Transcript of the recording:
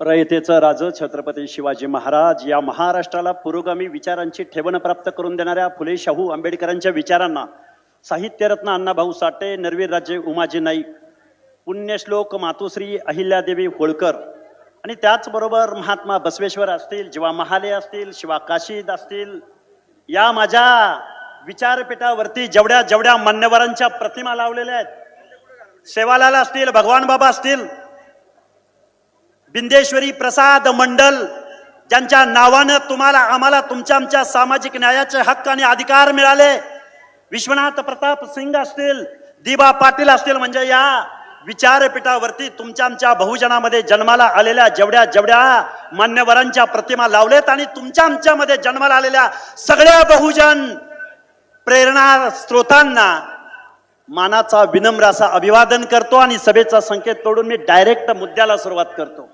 रयतेचं राज छत्रपती शिवाजी महाराज या महाराष्ट्राला पुरोगामी विचारांची ठेवण प्राप्त करून देणाऱ्या फुले शाहू आंबेडकरांच्या विचारांना साहित्यरत्न अण्णाभाऊ साठे, नरवीर राजे उमाजी नाईक, पुण्यश्लोक मातोश्री अहिल्यादेवी होळकर आणि त्याचबरोबर महात्मा बसवेश्वर असतील, जीवा महाले असतील, शिवा काशीद असतील, या माझ्या विचारपीठावरती जेवढ्या जेवढ्या मान्यवरांच्या प्रतिमा लावलेल्या आहेत, सेवालाल असतील, भगवान बाबा असतील, बिंदेश्वरी प्रसाद मंडल, ज्यांच्या नावानं तुम्हाला आम्हाला तुमच्या आमच्या सामाजिक न्यायाचे हक्क आणि अधिकार मिळाले, विश्वनाथ प्रताप सिंग असतील, दिबा पाटील असतील, म्हणजे या विचारपीठावरती तुमच्या आमच्या बहुजनामध्ये जन्माला आलेल्या जेवढ्या जेवढ्या मान्यवरांच्या प्रतिमा लावलेत आणि तुमच्या आमच्यामध्ये जन्माला आलेल्या सगळ्या बहुजन प्रेरणा स्रोतांना मानाचा विनम्र असा अभिवादन करतो आणि सभेचा संकेत तोडून मी डायरेक्ट मुद्द्याला सुरुवात करतो.